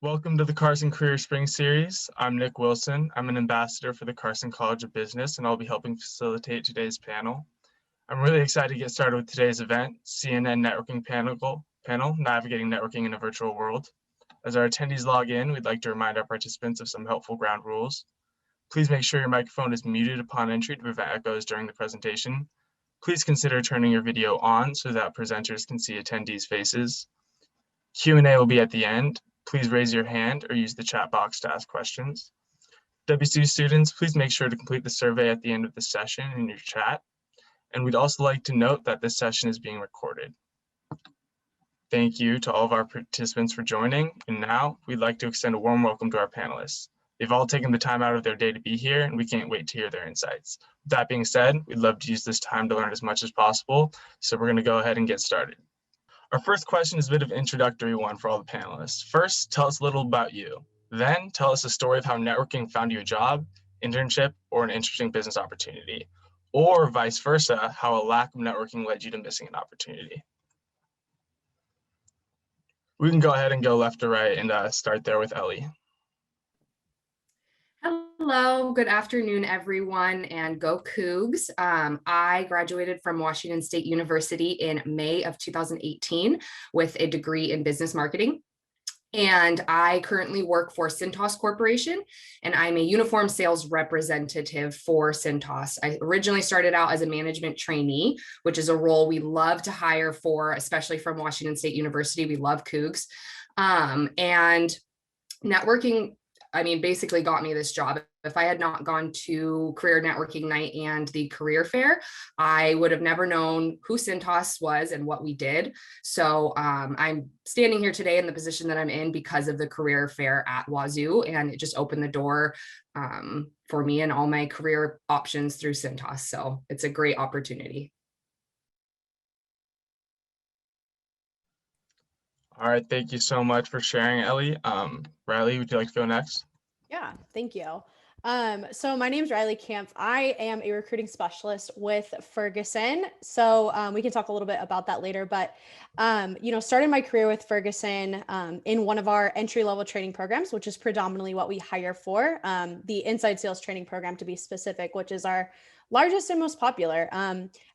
Welcome to the Carson Career Spring Series. I'm Nick Wilson. I'm an ambassador for the Carson College of Business, and I'll be helping facilitate today's panel. I'm really excited to get started with today's event, CNN Networking Panel, Navigating Networking in a Virtual World. As our attendees log in, we'd like to remind our participants of some helpful ground rules. Please make sure your microphone is muted upon entry to prevent echoes during the presentation. Please consider turning your video on so that presenters can see attendees' faces. Q&A will be at the end. Please raise your hand or use the chat box to ask questions. WSU students, please make sure to complete the survey at the end of the session in your chat. And we'd also like to note that this session is being recorded. Thank you to all of our participants for joining. And now we'd like to extend a warm welcome to our panelists. They've all taken the time out of their day to be here, and we can't wait to hear their insights. With that being said, we'd love to use this time to learn as much as possible. So we're going to go ahead and get started. Our first question is a bit of an introductory one for all the panelists. First, tell us a little about you. Then tell us a story of how networking found you a job, internship, or an interesting business opportunity, or vice versa, how a lack of networking led you to missing an opportunity. We can go ahead and go left to right and start there with Ellie. Hello, good afternoon, everyone, and go Cougs. I graduated from Washington State University in May of 2018 with a degree in business marketing. And I currently work for Cintas Corporation, and I'm a uniform sales representative for Cintas. I originally started out as a management trainee, which is a role we love to hire for, especially from Washington State University. We love Cougs. And networking, basically got me this job. If I had not gone to Career Networking Night and the career fair, I would have never known who Cintas was and what we did. So I'm standing here today in the position that I'm in because of the career fair at WSU, and it just opened the door for me and all my career options through Cintas. So it's a great opportunity. All right, thank you so much for sharing, Ellie. Riley, would you like to go next? Yeah, thank you. So my name is Riley Camp. I am a recruiting specialist with Ferguson. So we can talk a little bit about that later, but started my career with Ferguson in one of our entry-level training programs, which is predominantly what we hire for, the inside sales training program to be specific, which is our largest and most popular.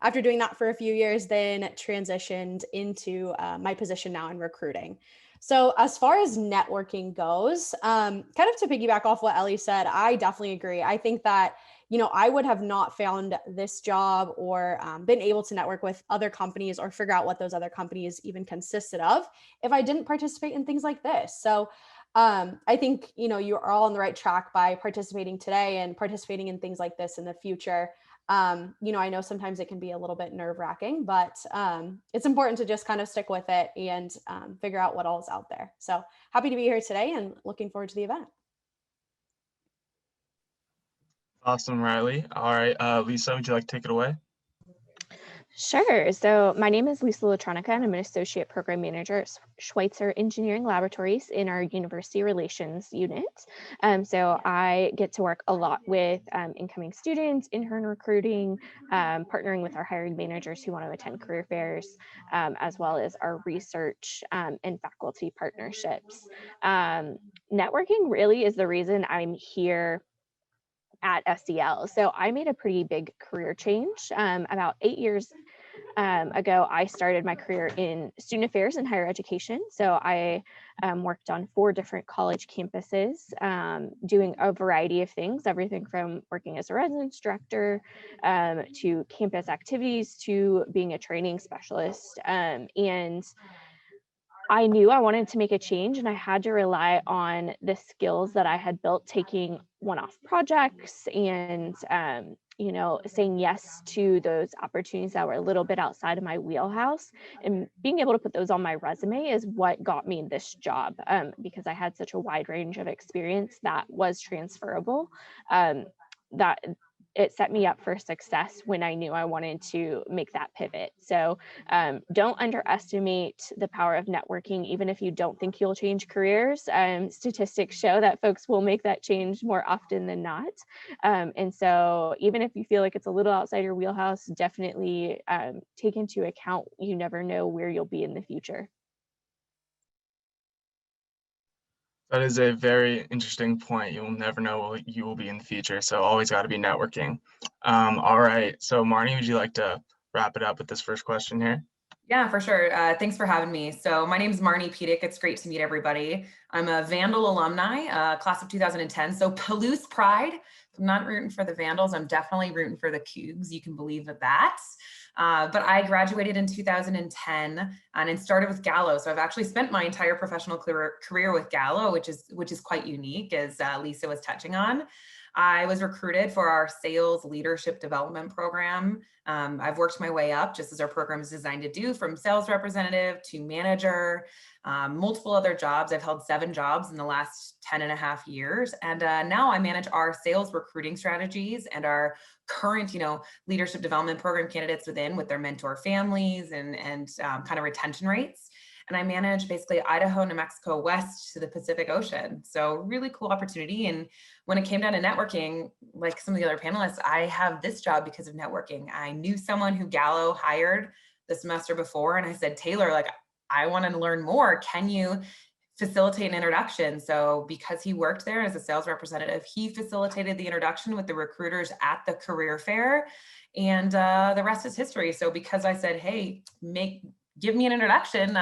After doing that for a few years, then transitioned into my position now in recruiting. So as far as networking goes, kind of to piggyback off what Ellie said, I definitely agree. I think that, I would have not found this job or been able to network with other companies or figure out what those other companies even consisted of if I didn't participate in things like this. So I think, you are all on the right track by participating today and participating in things like this in the future. I know sometimes it can be a little bit nerve-wracking, but it's important to just kind of stick with it and figure out what all is out there. So happy to be here today and looking forward to the event. Awesome, Riley. All right, Lisa, would you like to take it away? Sure. So my name is Lisa Latronica, and I'm an associate program manager at Schweitzer Engineering Laboratories in our university relations unit. So I get to work a lot with incoming students, intern recruiting, partnering with our hiring managers who want to attend career fairs, as well as our research and faculty partnerships. Networking really is the reason I'm here at SEL. So I made a pretty big career change. About 8 years ago, I started my career in student affairs and higher education. So I worked on 4 different college campuses, doing a variety of things, everything from working as a residence director to campus activities to being a training specialist. And I knew I wanted to make a change, and I had to rely on the skills that I had built taking one-off projects and, saying yes to those opportunities that were a little bit outside of my wheelhouse. And being able to put those on my resume is what got me this job, because I had such a wide range of experience that was transferable, that it set me up for success when I knew I wanted to make that pivot. So don't underestimate the power of networking, even if you don't think you'll change careers. Statistics show that folks will make that change more often than not. And so even if you feel like it's a little outside your wheelhouse, definitely take into account you never know where you'll be in the future. That is a very interesting point. You'll never know what you will be in the future, so always got to be networking. All right, so Marnie, would you like to wrap it up with this first question here? Yeah, for sure. Thanks for having me. So my name is Marnie Pedic. It's great to meet everybody. I'm a Vandal alumni, class of 2010. So Palouse Pride. I'm not rooting for the Vandals. I'm definitely rooting for the Cougs. You can believe that. But I graduated in 2010 and started with Gallo. So I've actually spent my entire professional career with Gallo, which is quite unique, as Lisa was touching on. I was recruited for our sales leadership development program. I've worked my way up, just as our program is designed to do, from sales representative to manager, multiple other jobs. I've held 7 jobs in the last 10 and a half years. And now I manage our sales recruiting strategies and our current, leadership development program candidates with their mentor families and kind of retention rates. And I manage basically Idaho, New Mexico, west to the Pacific Ocean. So really cool opportunity. And when it came down to networking, like some of the other panelists, I have this job because of networking. I knew someone who Gallo hired the semester before, and I said, Taylor, like, I want to learn more. Can you facilitate an introduction? So because he worked there as a sales representative, he facilitated the introduction with the recruiters at the career fair, and the rest is history. So because I said, hey, give me an introduction,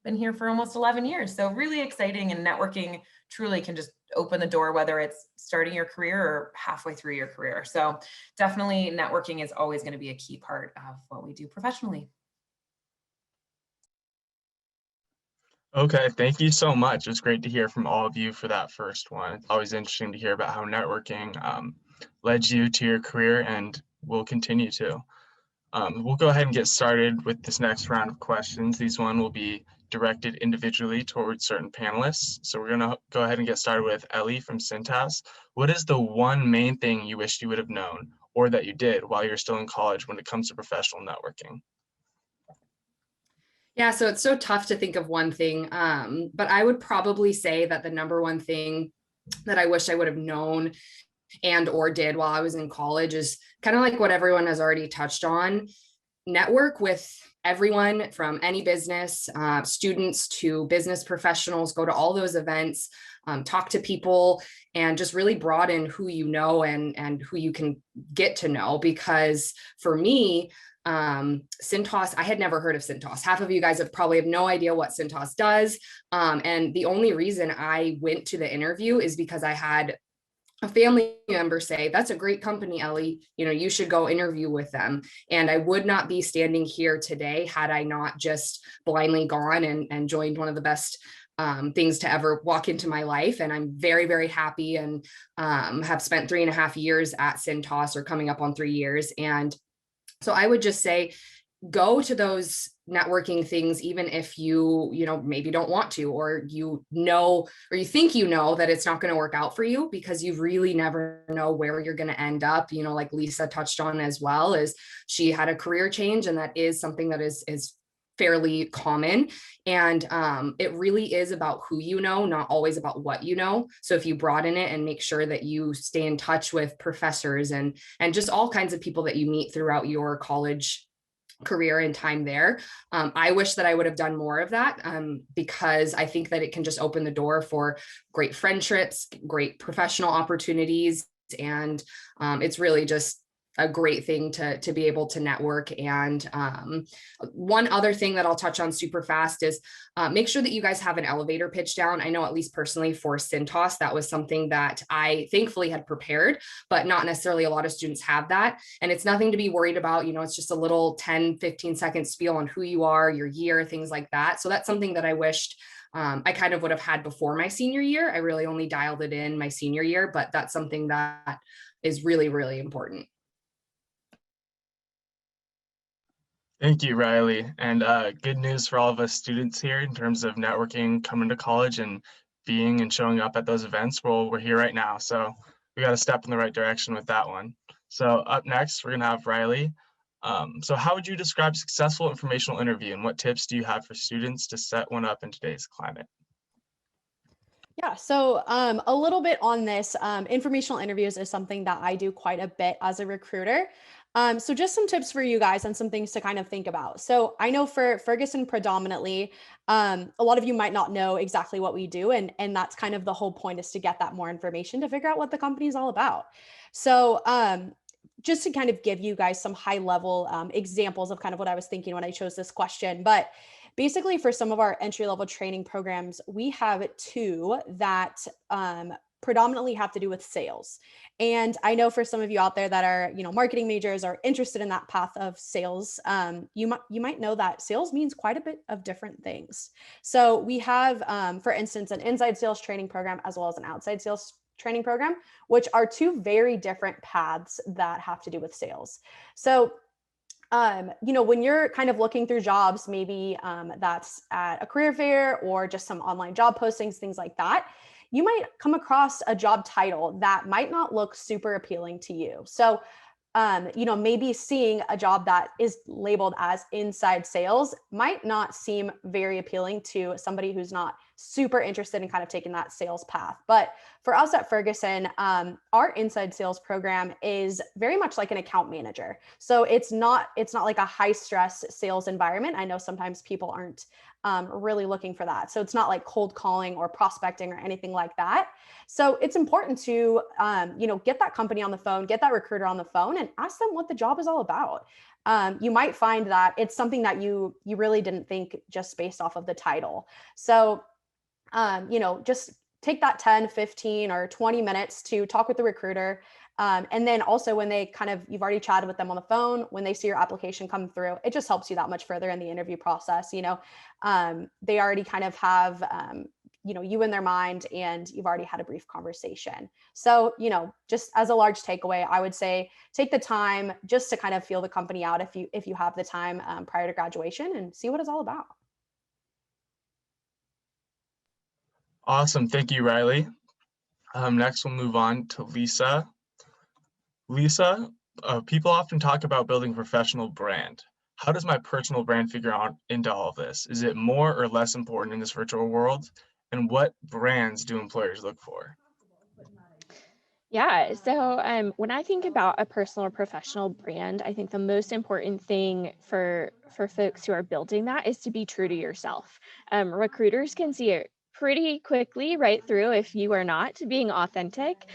been here for almost 11 years. So really exciting, and networking truly can just open the door, whether it's starting your career or halfway through your career. So definitely networking is always going to be a key part of what we do professionally. Okay, thank you so much. It's great to hear from all of you for that first one. It's always interesting to hear about how networking led you to your career and will continue to. We'll go ahead and get started with this next round of questions. These one will be directed individually towards certain panelists. So we're gonna go ahead and get started with Ellie from Cintas. What is the one main thing you wish you would have known or that you did while you're still in college when it comes to professional networking? Yeah, so it's so tough to think of one thing, but I would probably say that the number one thing that I wish I would have known and or did while I was in college is kind of like what everyone has already touched on. Network with everyone from any business, students to business professionals, go to all those events, talk to people, and just really broaden who you know and who you can get to know. Because for me, Cintas, I had never heard of Cintas. Half of you guys probably have no idea what Cintas does. And the only reason I went to the interview is because I had a family member say, that's a great company, Ellie, you should go interview with them. And I would not be standing here today had I not just blindly gone and joined one of the best things to ever walk into my life. And I'm very, very happy and have spent 3.5 years at Cintas, or coming up on 3 years. And so I would just say, go to those networking things, even if you maybe don't want to, or you think that it's not going to work out for you, because you really never know where you're going to end up. Like Lisa touched on as well, is she had a career change, and that is something that is fairly common. And it really is about who you know, not always about what you know. So if you broaden it and make sure that you stay in touch with professors and just all kinds of people that you meet throughout your college career and time there. I wish that I would have done more of that, because I think that it can just open the door for great friendships, great professional opportunities. And it's really just a great thing to be able to network. And one other thing that I'll touch on super fast is make sure that you guys have an elevator pitch down. I know, at least personally for Cintas, that was something that I thankfully had prepared, but not necessarily a lot of students have that. And it's nothing to be worried about. It's just a little 10-15 second spiel on who you are, your year, things like that. So that's something that I wished I kind of would have had before my senior year. I really only dialed it in my senior year, but that's something that is really, really important. Thank you, Riley. And good news for all of us students here in terms of networking, coming to college and being and showing up at those events. Well, we're here right now, so we got to step in the right direction with that one. So up next, we're going to have Riley. So how would you describe successful informational interview, and what tips do you have for students to set one up in today's climate? Yeah, so a little bit on this, informational interviews is something that I do quite a bit as a recruiter. So just some tips for you guys and some things to kind of think about. So I know for Ferguson predominantly, a lot of you might not know exactly what we do. And that's kind of the whole point, is to get that more information to figure out what the company is all about. So just to kind of give you guys some high level examples of kind of what I was thinking when I chose this question. But basically for some of our entry level training programs, we have two that predominantly have to do with sales. And I know for some of you out there that are, marketing majors, are interested in that path of sales, you might know that sales means quite a bit of different things. So we have, for instance, an inside sales training program as well as an outside sales training program, which are two very different paths that have to do with sales. So when you're kind of looking through jobs, maybe that's at a career fair or just some online job postings, things like that, you might come across a job title that might not look super appealing to you. So, maybe seeing a job that is labeled as inside sales might not seem very appealing to somebody who's not super interested in kind of taking that sales path. But for us at Ferguson, our inside sales program is very much like an account manager. So it's not like a high stress sales environment. I know sometimes people aren't really looking for that. So it's not like cold calling or prospecting or anything like that. So it's important to, get that company on the phone, get that recruiter on the phone and ask them what the job is all about. You might find that it's something that you really didn't think just based off of the title. So, just take that 10, 15 or 20 minutes to talk with the recruiter. And then also when you've already chatted with them on the phone, when they see your application come through, it just helps you that much further in the interview process. They already kind of have, you in their mind, and you've already had a brief conversation. So, just as a large takeaway, I would say take the time just to kind of feel the company out if you have the time prior to graduation, and see what it's all about. Awesome. Thank you, Riley. Next, we'll move on to Lisa. Lisa, people often talk about building a professional brand. How does my personal brand figure out into all of this? Is it more or less important in this virtual world? And what brands do employers look for? Yeah, so when I think about a personal or professional brand, I think the most important thing for folks who are building that is to be true to yourself. Recruiters can see it pretty quickly right through if you are not being authentic.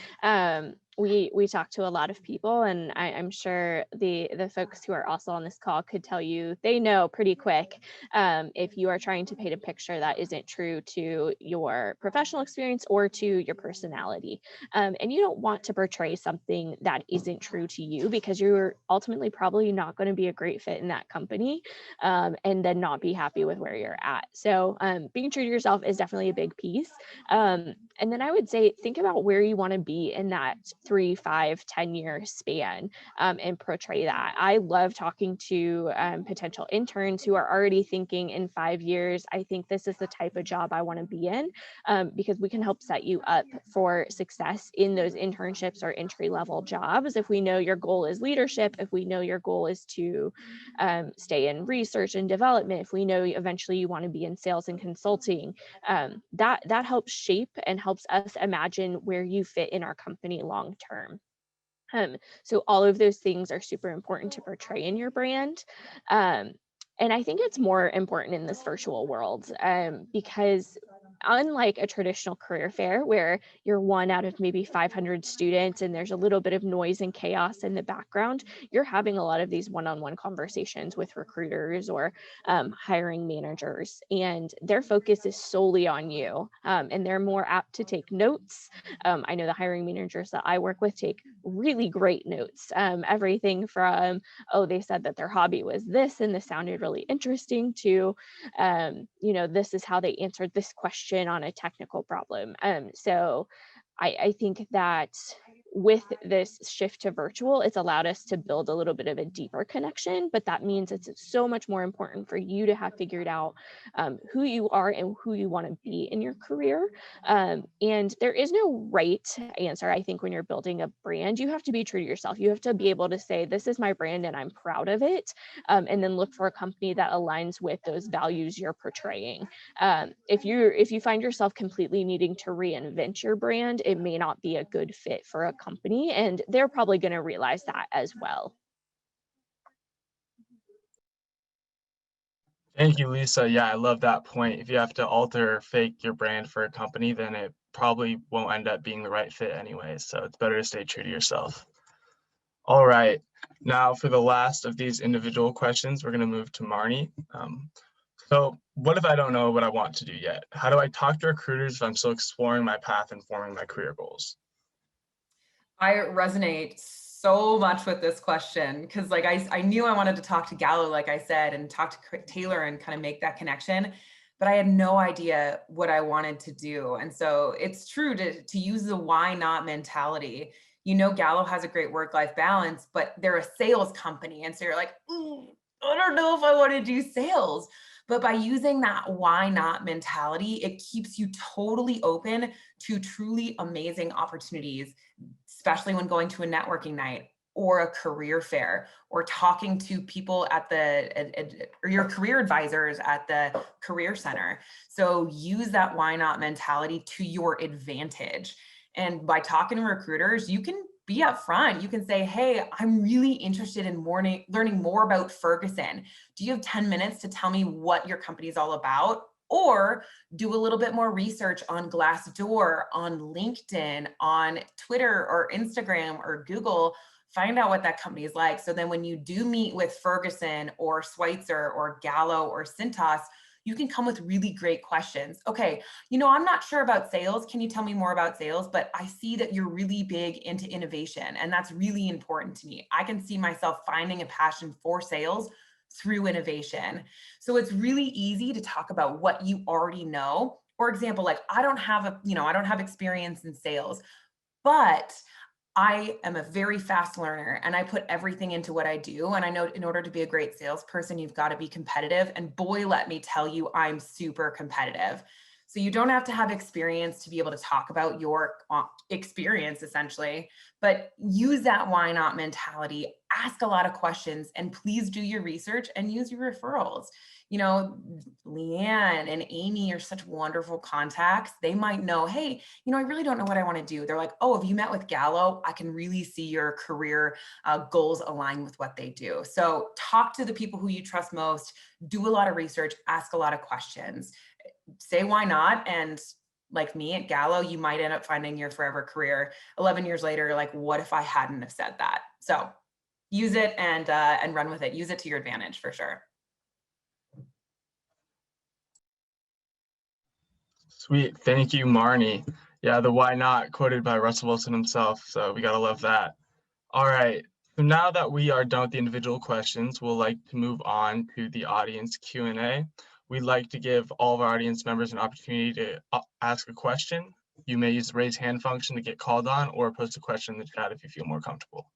We talk to a lot of people, and I'm sure the folks who are also on this call could tell you they know pretty quick if you are trying to paint a picture that isn't true to your professional experience or to your personality. And you don't want to portray something that isn't true to you, because you're ultimately probably not going to be a great fit in that company, and then not be happy with where you're at. So being true to yourself is definitely a big piece. And then I would say, think about where you want to be in that 3, 5, 10-year span, and portray that. I love talking to potential interns who are already thinking in 5 years, I think this is the type of job I want to be in, because we can help set you up for success in those internships or entry level jobs. If we know your goal is leadership, if we know your goal is to stay in research and development, if we know eventually you want to be in sales and consulting, that helps shape and helps us imagine where you fit in our company long term. So all of those things are super important to portray in your brand. And I think it's more important in this virtual world, because unlike a traditional career fair where you're one out of maybe 500 students and there's a little bit of noise and chaos in the background, you're having a lot of these one-on-one conversations with recruiters or hiring managers, and their focus is solely on you, and they're more apt to take notes. I know the hiring managers that I work with take really great notes, everything from, oh, they said that their hobby was this and this sounded really interesting, to this is how they answered this question on a technical problem. So I think that with this shift to virtual, it's allowed us to build a little bit of a deeper connection, but that means it's so much more important for you to have figured out who you are and who you want to be in your career. And there is no right answer. I think when you're building a brand, you have to be true to yourself. You have to be able to say, this is my brand and I'm proud of it. And then look for a company that aligns with those values you're portraying. If you find yourself completely needing to reinvent your brand, it may not be a good fit for a company, and they're probably going to realize that as well. Thank you, Lisa. Yeah, I love that point. If you have to alter or fake your brand for a company, then it probably won't end up being the right fit anyway. So it's better to stay true to yourself. All right. Now for the last of these individual questions, we're going to move to Marnie. So what if I don't know what I want to do yet? How do I talk to recruiters if I'm still exploring my path and forming my career goals? I resonate so much with this question because like I knew I wanted to talk to Gallo, like I said, and talk to Taylor and kind of make that connection, but I had no idea what I wanted to do. And so it's true to use the why not mentality. You know, Gallo has a great work-life balance, but they're a sales company. And so you're like, ooh, I don't know if I want to do sales. But by using that why not mentality, it keeps you totally open to truly amazing opportunities, especially when going to a networking night or a career fair or talking to people at or your career advisors at the career center. So use that why not mentality to your advantage. And by talking to recruiters, you can be upfront. You can say, hey, I'm really interested in learning more about Ferguson. Do you have 10 minutes to tell me what your company is all about? Or do a little bit more research on Glassdoor, on LinkedIn, on Twitter or Instagram or Google, find out what that company is like. So then when you do meet with Ferguson or Schweitzer or Gallo or Cintas, you can come with really great questions. Okay, you know, I'm not sure about sales. Can you tell me more about sales? But I see that you're really big into innovation, and that's really important to me. I can see myself finding a passion for sales through innovation. So it's really easy to talk about what you already know. For example, like I don't have experience in sales, but I am a very fast learner and I put everything into what I do. And I know in order to be a great salesperson, you've got to be competitive. And boy, let me tell you, I'm super competitive. So you don't have to have experience to be able to talk about your experience essentially, but use that why not mentality, ask a lot of questions, and please do your research and use your referrals. You know, Leanne and Amy are such wonderful contacts. They might know, hey, you know, I really don't know what I want to do. They're like, oh, have you met with Gallo? I can really see your career goals align with what they do. So talk to the people who you trust most, do a lot of research, ask a lot of questions, say why not. And like me at Gallo, you might end up finding your forever career 11 years later. Like, what if I hadn't have said that? So use it and run with it. Use it to your advantage for sure. Sweet. Thank you, Marnie. Yeah, the why not quoted by Russell Wilson himself. So we got to love that. All right. So now that we are done with the individual questions, we'll like to move on to the audience Q&A. We'd like to give all of our audience members an opportunity to ask a question. You may use the raise hand function to get called on or post a question in the chat if you feel more comfortable.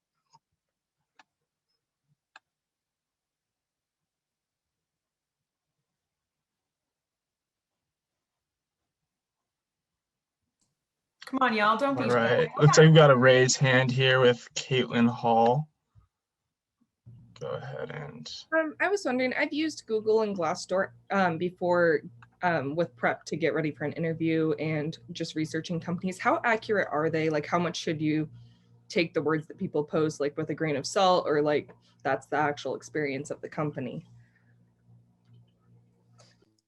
Come on, y'all, don't be All shy. right. Looks like we've got a raise hand here with Caitlin Hall. Go ahead and. I was wondering, I've used Google and Glassdoor before with prep to get ready for an interview and just researching companies. How accurate are they? Like, how much should you take the words that people post like with a grain of salt, or like that's the actual experience of the company?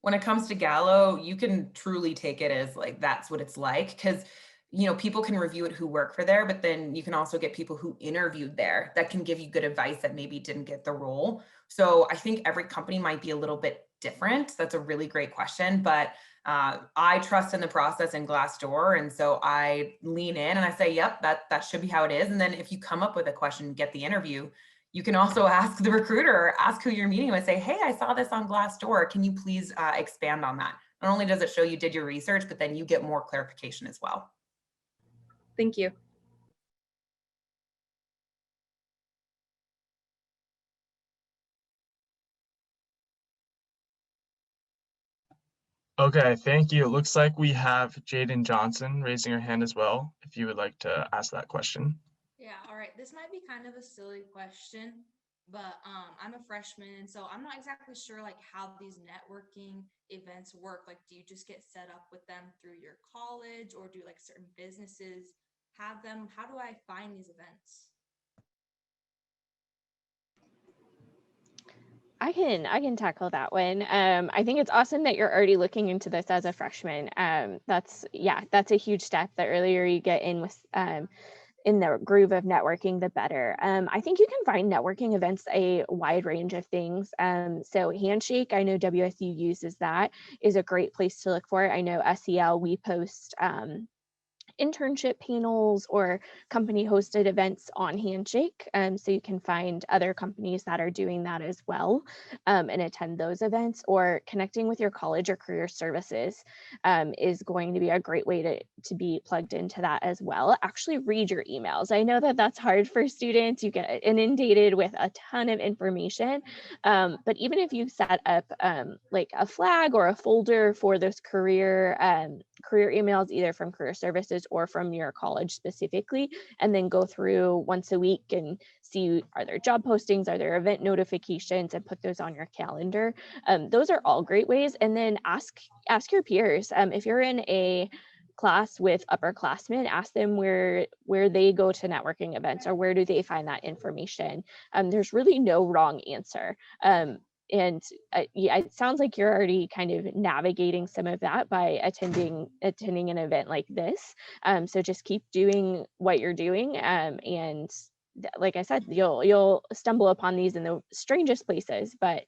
When it comes to Gallo, you can truly take it as like, that's what it's like. Because, you know, people can review it who work for there, but then you can also get people who interviewed there that can give you good advice that maybe didn't get the role. So I think every company might be a little bit different. That's a really great question, but I trust in the process in Glassdoor. And so I lean in and I say, yep, that should be how it is. And then if you come up with a question, get the interview, you can also ask the recruiter, or ask who you're meeting with, say, hey, I saw this on Glassdoor. Can you please expand on that? Not only does it show you did your research, but then you get more clarification as well. Thank you. Okay, thank you. It looks like we have Jaden Johnson raising her hand as well, if you would like to ask that question. Yeah, all right. This might be kind of a silly question, but I'm a freshman, so I'm not exactly sure like how these networking events work. Like, do you just get set up with them through your college, or do like certain businesses have them? How do I find these events? I can tackle that one. I think it's awesome that you're already looking into this as a freshman. That's a huge step. The earlier you get in with in the groove of networking, the better. I think you can find networking events a wide range of things. So Handshake, I know WSU uses that, is a great place to look for it. I know SEL, we post internship panels or company hosted events on Handshake. So you can find other companies that are doing that as well, and attend those events, or connecting with your college or career services is going to be a great way to be plugged into that as well. Actually read your emails. I know that that's hard for students. You get inundated with a ton of information, but even if you set up like a flag or a folder for those career emails, either from career services or from your college specifically, and then go through once a week and see, are there job postings, are there event notifications, and put those on your calendar. Those are all great ways. And then ask your peers. If you're in a class with upperclassmen, ask them where they go to networking events, or where do they find that information. There's really no wrong answer. And yeah, it sounds like you're already kind of navigating some of that by attending an event like this. So just keep doing what you're doing, and like I said, you'll stumble upon these in the strangest places, but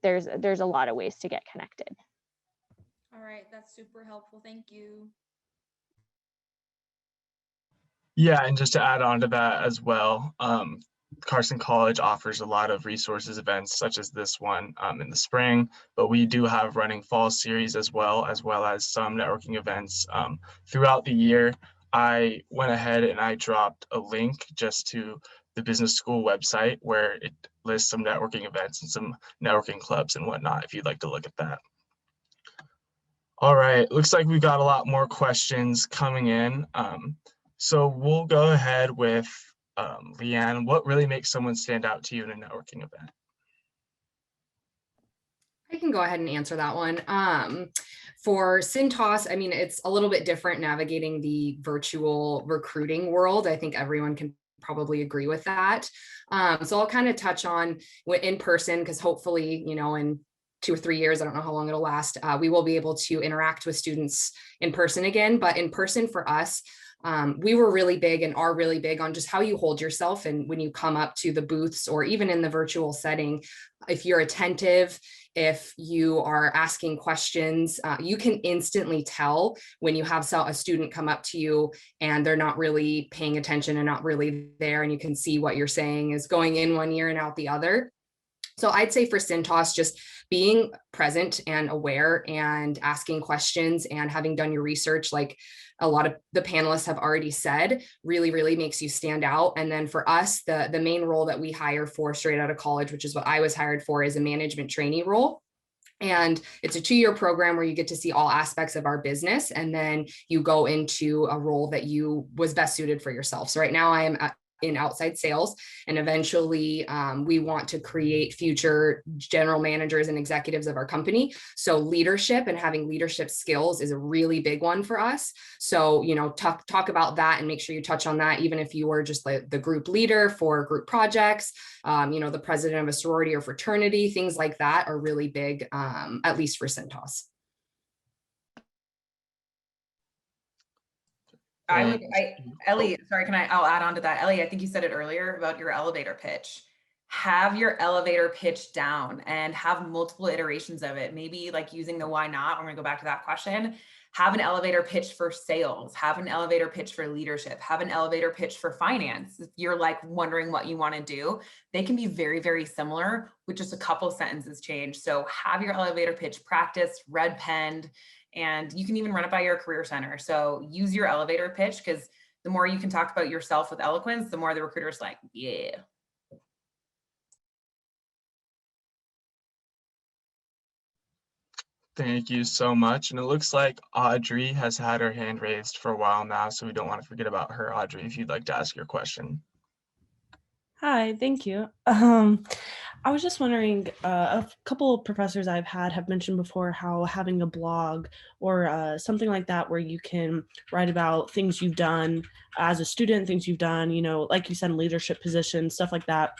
there's a lot of ways to get connected. All right, that's super helpful. Thank you. Yeah, and just to add on to that as well, Carson College offers a lot of resources events such as this one in the spring, but we do have running fall series as well as some networking events throughout the year. I went ahead and I dropped a link just to the business school website where it lists some networking events and some networking clubs and whatnot, if you'd like to look at that. All right, looks like we've got a lot more questions coming in. So we'll go ahead with Leanne. What really makes someone stand out to you in a networking event? I can go ahead and answer that one. For Cintas, I mean, it's a little bit different navigating the virtual recruiting world. I think everyone can probably agree with that. So I'll kind of touch on in person, because hopefully, in 2 or 3 years, I don't know how long it'll last, we will be able to interact with students in person again. But in person for us, we were really big and are really big on just how you hold yourself. And when you come up to the booths, or even in the virtual setting, if you're attentive, if you are asking questions, you can instantly tell when you have a student come up to you and they're not really paying attention and not really there. And you can see what you're saying is going in one ear and out the other. So I'd say for Cintas, just being present and aware and asking questions and having done your research, like a lot of the panelists have already said, really, really makes you stand out. And then for us, the main role that we hire for straight out of college, which is what I was hired for, is a management trainee role. And it's a 2-year program where you get to see all aspects of our business. And then you go into a role that was best suited for yourself. So right now I am in outside sales, and eventually we want to create future general managers and executives of our company. So leadership and having leadership skills is a really big one for us. So, talk about that and make sure you touch on that, even if you were just the group leader for group projects, the president of a sorority or fraternity, things like that are really big, at least for Cintas. Ellie, sorry, I'll add on to that. Ellie, I think you said it earlier about your elevator pitch. Have your elevator pitch down and have multiple iterations of it. Maybe like using the why not, I'm gonna go back to that question. Have an elevator pitch for sales, have an elevator pitch for leadership, have an elevator pitch for finance. If you're like wondering what you wanna do, they can be very, very similar with just a couple sentences change. So have your elevator pitch practiced, red penned, and you can even run it by your career center. So use your elevator pitch, because the more you can talk about yourself with eloquence, the more the recruiter's like, yeah. Thank you so much. And it looks like Audrey has had her hand raised for a while now, so we don't want to forget about her. Audrey, if you'd like to ask your question. Hi, thank you. I was just wondering, a couple of professors I've had have mentioned before how having a blog or something like that where you can write about things you've done as a student, things you've done, like you said, in leadership positions, stuff like that,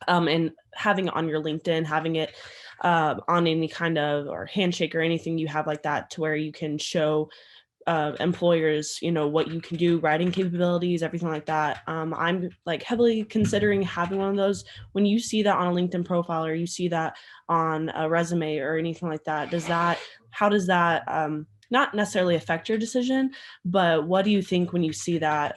and having it on your LinkedIn, having it on any kind of or handshake or anything you have like that, to where you can show employers, what you can do, writing capabilities, everything like that. I'm like heavily considering having one of those. When you see that on a LinkedIn profile, or you see that on a resume or anything like that, how does that not necessarily affect your decision, but what do you think when you see that?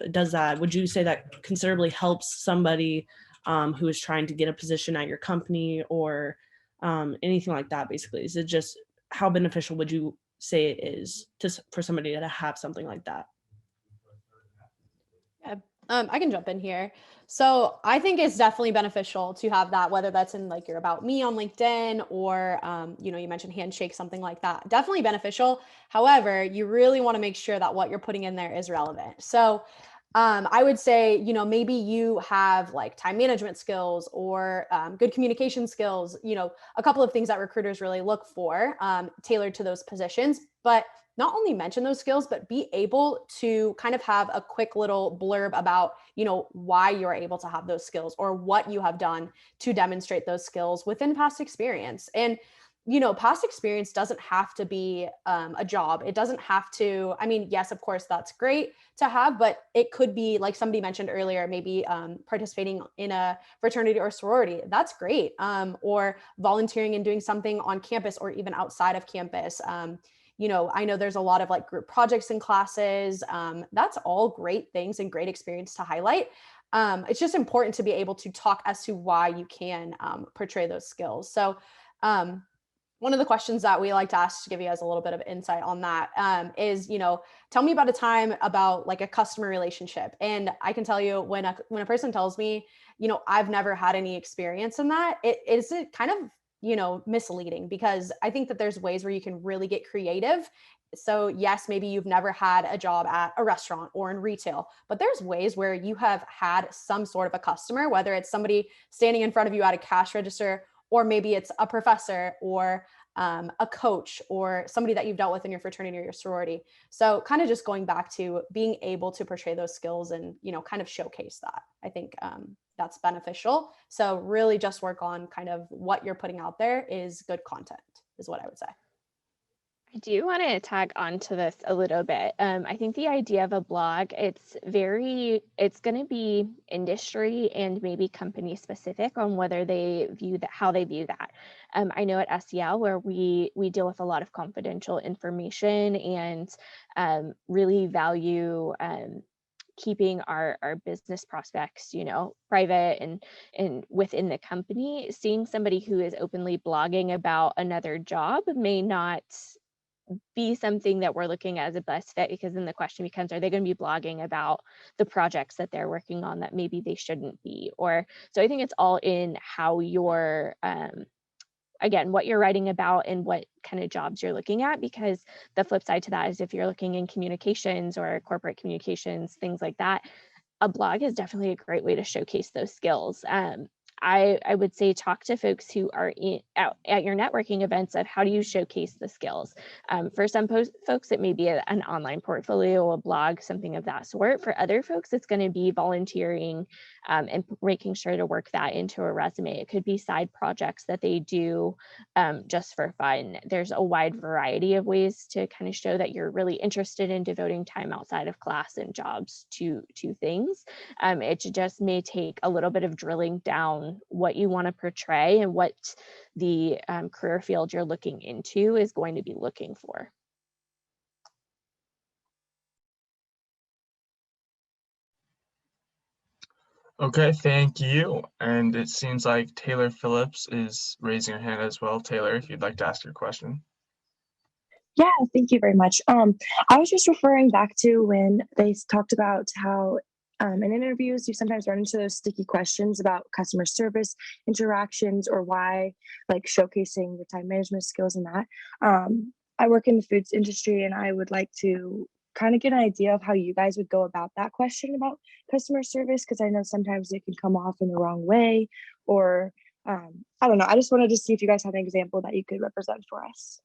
Would you say that considerably helps somebody who is trying to get a position at your company, or anything like that? Basically, is it just, how beneficial would you say it is for somebody to have something like that? Yeah, I can jump in here. So I think it's definitely beneficial to have that, whether that's in like your About Me on LinkedIn, or, you mentioned Handshake, something like that. Definitely beneficial. However, you really want to make sure that what you're putting in there is relevant. So I would say, maybe you have like time management skills, or good communication skills, a couple of things that recruiters really look for, tailored to those positions. But not only mention those skills, but be able to kind of have a quick little blurb about, why you're able to have those skills, or what you have done to demonstrate those skills within past experience. And past experience doesn't have to be a job. It doesn't have to, yes, of course, that's great to have, but it could be like somebody mentioned earlier, maybe participating in a fraternity or sorority. That's great. Or volunteering and doing something on campus, or even outside of campus. I know there's a lot of like group projects and classes. That's all great things and great experience to highlight. It's just important to be able to talk as to why you can portray those skills. So one of the questions that we like to ask, to give you guys a little bit of insight on that, is, tell me about a time about like a customer relationship. And I can tell you, when a person tells me, I've never had any experience in that, it is kind of, misleading, because I think that there's ways where you can really get creative. So yes, maybe you've never had a job at a restaurant or in retail, but there's ways where you have had some sort of a customer, whether it's somebody standing in front of you at a cash register, or maybe it's a professor, or a coach, or somebody that you've dealt with in your fraternity or your sorority. So kind of just going back to being able to portray those skills and, kind of showcase that. I think that's beneficial. So really just work on kind of what you're putting out there is good content, is what I would say. I do want to tag on to this a little bit. I think the idea of a blog, it's going to be industry and maybe company specific on whether they view that, how they view that. I know at SEL, where we deal with a lot of confidential information, and really value keeping our business prospects, private and within the company. Seeing somebody who is openly blogging about another job may not be something that we're looking at as a best fit, because then the question becomes, are they going to be blogging about the projects that they're working on that maybe they shouldn't be? Or so I think it's all in how you're again, what you're writing about and what kind of jobs you're looking at, because the flip side to that is, if you're looking in communications or corporate communications, things like that, a blog is definitely a great way to showcase those skills. I would say talk to folks who are at your networking events of how do you showcase the skills. For some folks, it may be an online portfolio, a blog, something of that sort. For other folks, it's going to be volunteering and making sure to work that into a resume. It could be side projects that they do just for fun. There's a wide variety of ways to kind of show that you're really interested in devoting time outside of class and jobs to things. It just may take a little bit of drilling down what you want to portray and what the career field you're looking into is going to be looking for. Okay, thank you. And it seems like Taylor Phillips is raising her hand as well. Taylor, if you'd like to ask your question. Yeah, thank you very much. I was just referring back to when they talked about how in interviews, you sometimes run into those sticky questions about customer service interactions, or why, like showcasing your time management skills and that. I work in the foods industry, and I would like to kind of get an idea of how you guys would go about that question about customer service, because I know sometimes it can come off in the wrong way, or I don't know. I just wanted to see if you guys have an example that you could represent for us.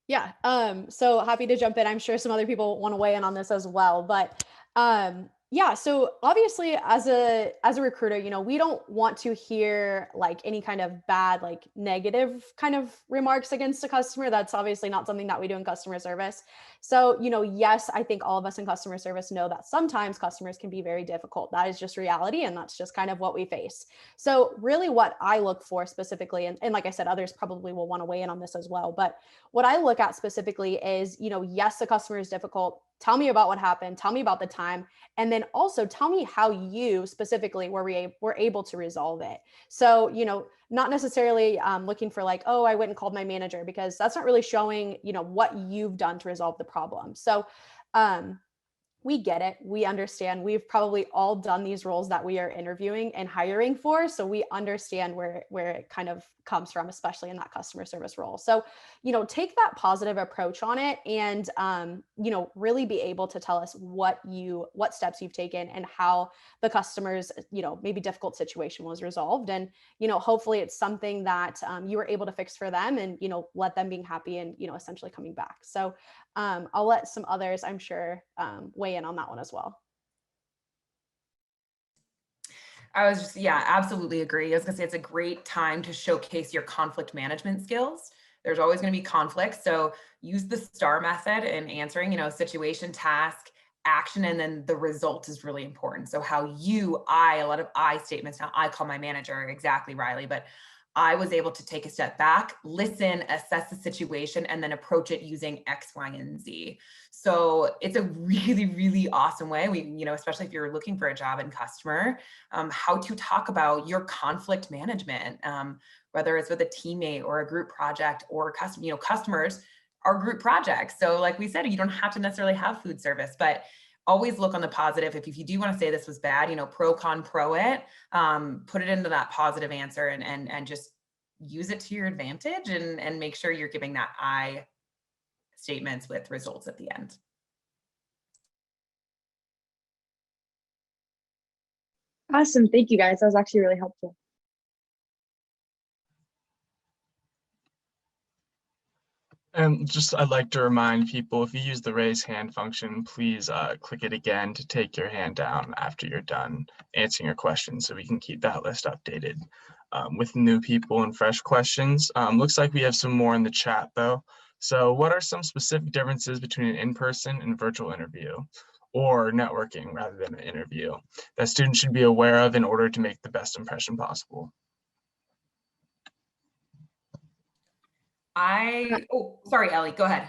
Yeah. So happy to jump in. I'm sure some other people want to weigh in on this as well. But Yeah, so obviously as a recruiter, we don't want to hear like any kind of bad, like negative kind of remarks against a customer. That's obviously not something that we do in customer service. So, yes, I think all of us in customer service know that sometimes customers can be very difficult. That is just reality, and that's just kind of what we face. So really what I look for specifically, and like I said, others probably will want to weigh in on this as well, but what I look at specifically is, yes, the customer is difficult. Tell me about what happened. Tell me about the time. And then also tell me how you specifically were able to resolve it. So, not necessarily looking for like, oh, I went and called my manager, because that's not really showing, what you've done to resolve the problem. So, we get it. We understand. We've probably all done these roles that we are interviewing and hiring for. So we understand where it kind of comes from, especially in that customer service role. So, take that positive approach on it, and, really be able to tell us what steps you've taken and how the customer's, maybe difficult situation was resolved. And, hopefully it's something that you were able to fix for them, and, let them being happy and, essentially coming back. So I'll let some others, I'm sure, weigh in on that one as well. Yeah, absolutely agree. I was gonna say it's a great time to showcase your conflict management skills. There's always gonna be conflict. So use the STAR method in answering, situation, task, action, and then the result is really important. So how a lot of I statements. Now I call my manager, exactly, Riley, but I was able to take a step back, listen, assess the situation, and then approach it using X, Y, and Z. So it's a really, really awesome way. Especially if you're looking for a job in customer, how to talk about your conflict management, whether it's with a teammate or a group project or customers are group projects. So like we said, you don't have to necessarily have food service, but always look on the positive. If you do want to say this was bad, pro, con, pro it, put it into that positive answer and just use it to your advantage and make sure you're giving that I statements with results at the end. Awesome. Thank you guys. That was actually really helpful. And I'd like to remind people, if you use the raise hand function, please click it again to take your hand down after you're done answering your question, so we can keep that list updated with new people and fresh questions. Looks like we have some more in the chat though. So what are some specific differences between an in-person and virtual interview, or networking rather than an interview, that students should be aware of in order to make the best impression possible? Sorry, Ellie, go ahead.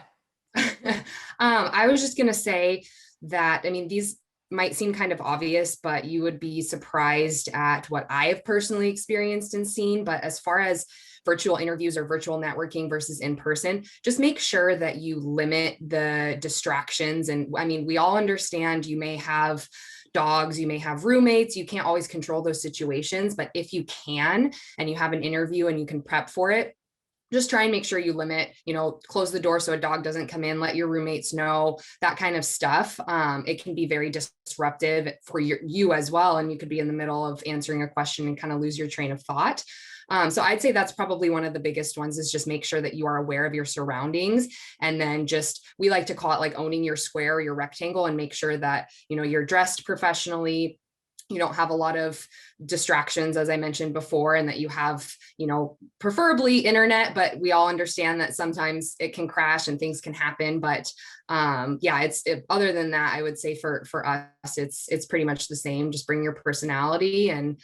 I was just going to say that, these might seem kind of obvious, but you would be surprised at what I have personally experienced and seen. But as far as virtual interviews or virtual networking versus in person, just make sure that you limit the distractions. And we all understand you may have dogs, you may have roommates, you can't always control those situations, but if you can, and you have an interview and you can prep for it, just try and make sure you limit, close the door so a dog doesn't come in, let your roommates know, that kind of stuff. It can be very disruptive for you as well. And you could be in the middle of answering a question and kind of lose your train of thought. So I'd say that's probably one of the biggest ones, is just make sure that you are aware of your surroundings. And then we like to call it like owning your square or your rectangle, and make sure that, you're dressed professionally, you don't have a lot of distractions, as I mentioned before, and that you have, preferably internet, but we all understand that sometimes it can crash and things can happen. But other than that, I would say for us, it's pretty much the same. Just bring your personality and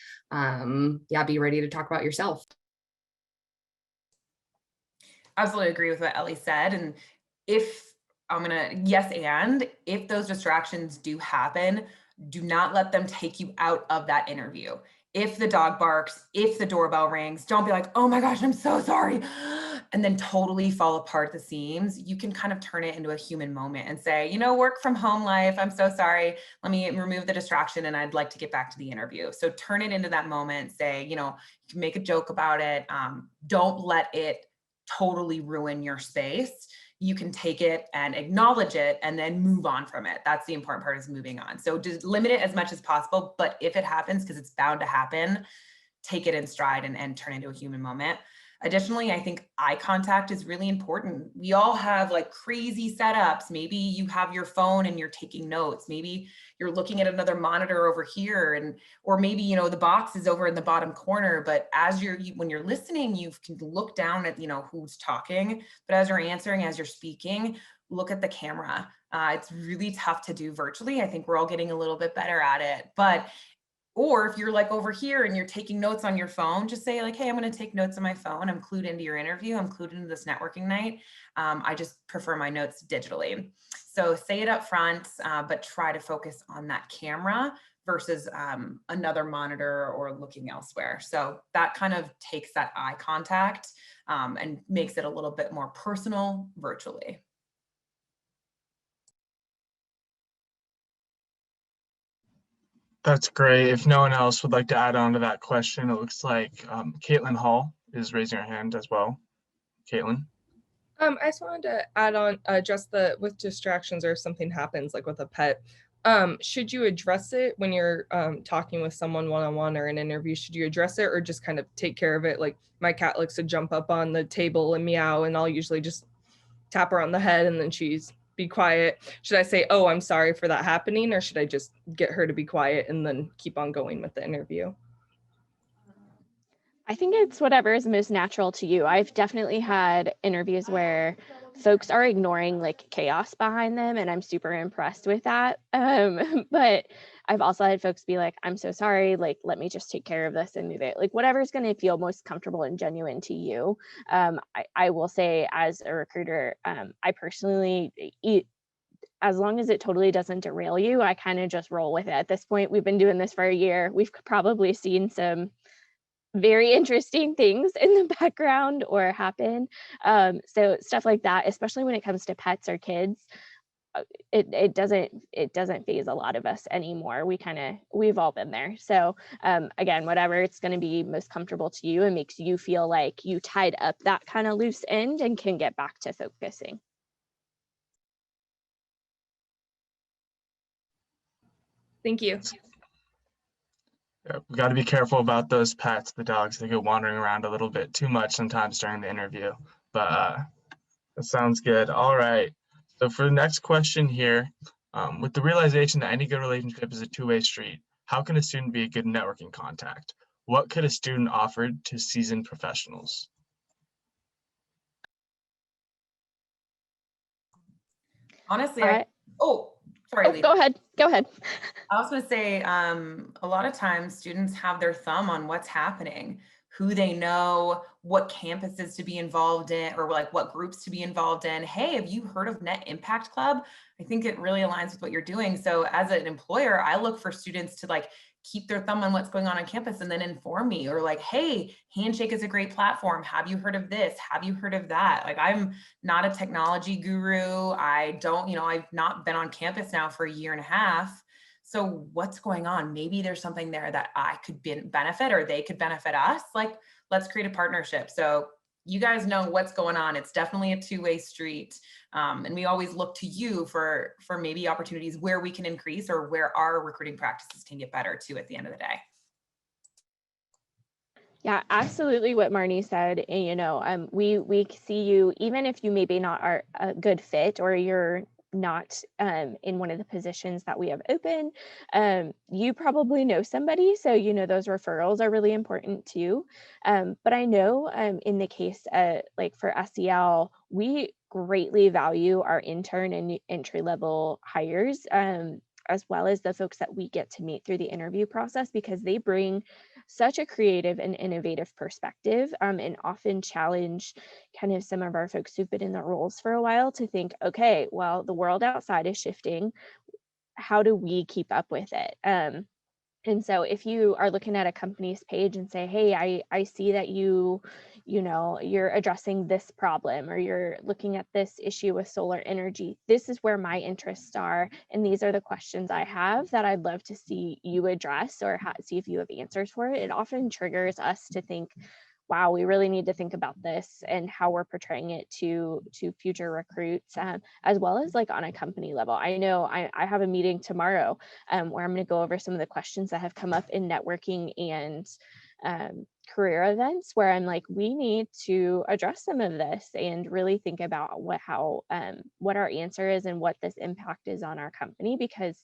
be ready to talk about yourself. Absolutely agree with what Ellie said. And if those distractions do happen, do not let them take you out of that interview. If the dog barks, if the doorbell rings, don't be like, oh my gosh, I'm so sorry, and then totally fall apart at the seams. You can kind of turn it into a human moment and say, work from home life, I'm so sorry, let me remove the distraction and I'd like to get back to the interview. So turn it into that moment, say, you can make a joke about it. Don't let it totally ruin your space. You can take it and acknowledge it and then move on from it. That's the important part, is moving on. So just limit it as much as possible. But if it happens, because it's bound to happen, take it in stride and turn it into a human moment. Additionally, I think eye contact is really important. We all have like crazy setups. Maybe you have your phone and you're taking notes. Maybe you're looking at another monitor over here, and or maybe, you know, the box is over in the bottom corner, but as when you're listening, you can look down at, you know, who's talking, but as you're answering, as you're speaking, look at the camera. It's really tough to do virtually. I think we're all getting a little bit better at it, but or if you're like over here and you're taking notes on your phone, just say like, hey, I'm going to take notes on my phone. I'm clued into your interview. I'm clued into this networking night. I just prefer my notes digitally. So say it up front, but try to focus on that camera versus another monitor or looking elsewhere. So that kind of takes that eye contact and makes it a little bit more personal virtually. That's great. If no one else would like to add on to that question, it looks like Caitlin Hall is raising her hand as well. Caitlin. I just wanted to add on just with distractions or if something happens like with a pet, should you address it when you're talking with someone one-on-one or an interview? Should you address it or just kind of take care of it? Like my cat likes to jump up on the table and meow, and I'll usually just tap her on the head and then she's be quiet. Should I say, oh, I'm sorry for that happening, or should I just get her to be quiet and then keep on going with the interview? I think it's whatever is most natural to you. I've definitely had interviews where folks are ignoring like chaos behind them, and I'm super impressed with that. But I've also had folks be like, I'm so sorry, like, let me just take care of this and move it. Like whatever's going to feel most comfortable and genuine to you. I will say as a recruiter, I personally as long as it totally doesn't derail you, I kind of just roll with it. At this point, we've been doing this for a year. We've probably seen some very interesting things in the background or happen. So stuff like that, especially when it comes to pets or kids, it doesn't phase a lot of us anymore. We've all been there. So again, whatever it's going to be most comfortable to you and makes you feel like you tied up that kind of loose end and can get back to focusing. Thank you. Yeah, we got to be careful about those pets, the dogs. They go wandering around a little bit too much sometimes during the interview, but that sounds good. All right. So for the next question here, with the realization that any good relationship is a two-way street, how can a student be a good networking contact? What could a student offer to seasoned professionals? Honestly, Sorry, Lisa. Go ahead. I was going to say, a lot of times students have their thumb on what's happening, who they know, what campuses to be involved in, or like what groups to be involved in. Hey, have you heard of Net Impact Club? I think it really aligns with what you're doing. So as an employer, I look for students to like keep their thumb on what's going on campus and then inform me, or like, hey, Handshake is a great platform. Have you heard of this? Have you heard of that? Like, I'm not a technology guru. I don't, I've not been on campus now for a year and a half. So what's going on? Maybe there's something there that I could benefit, or they could benefit us. Like, let's create a partnership. So you guys know what's going on. It's definitely a two-way street. And we always look to you for maybe opportunities where we can increase or where our recruiting practices can get better too at the end of the day. Yeah, absolutely what Marnie said. And, we see you, even if you maybe not are a good fit or you're not in one of the positions that we have open, you probably know somebody. So, those referrals are really important too. But I know in the case like for SEL, we greatly value our intern and entry level hires, as well as the folks that we get to meet through the interview process, because they bring such a creative and innovative perspective, and often challenge kind of some of our folks who've been in the roles for a while to think, okay, well, the world outside is shifting. How do we keep up with it? And so if you are looking at a company's page and say, hey, I see that you're addressing this problem, or you're looking at this issue with solar energy, this is where my interests are, and these are the questions I have that I'd love to see you address, or see if you have answers for it. It often triggers us to think, wow, we really need to think about this and how we're portraying it to future recruits, as well as like on a company level. I know I have a meeting tomorrow where I'm going to go over some of the questions that have come up in networking and career events where I'm like, we need to address some of this and really think about what our answer is and what this impact is on our company, because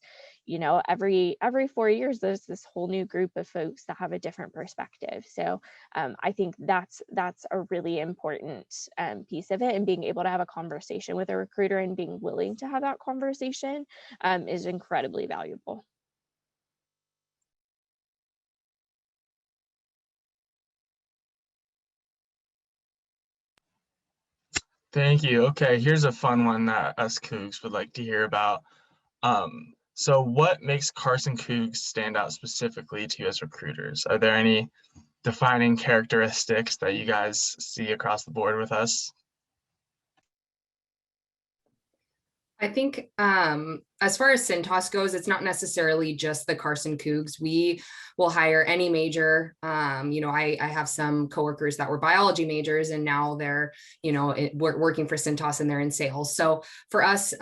every 4 years there's this whole new group of folks that have a different perspective. So I think that's a really important piece of it, and being able to have a conversation with a recruiter and being willing to have that conversation is incredibly valuable. Thank you. Okay, here's a fun one that us Cougs would like to hear about. So what makes Carson Cougs stand out specifically to you as recruiters? Are there any defining characteristics that you guys see across the board with us? I think as far as Cintas goes, it's not necessarily just the Carson Cougs. We will hire any major. I have some coworkers that were biology majors and now they're, working for Cintas and they're in sales. So for us,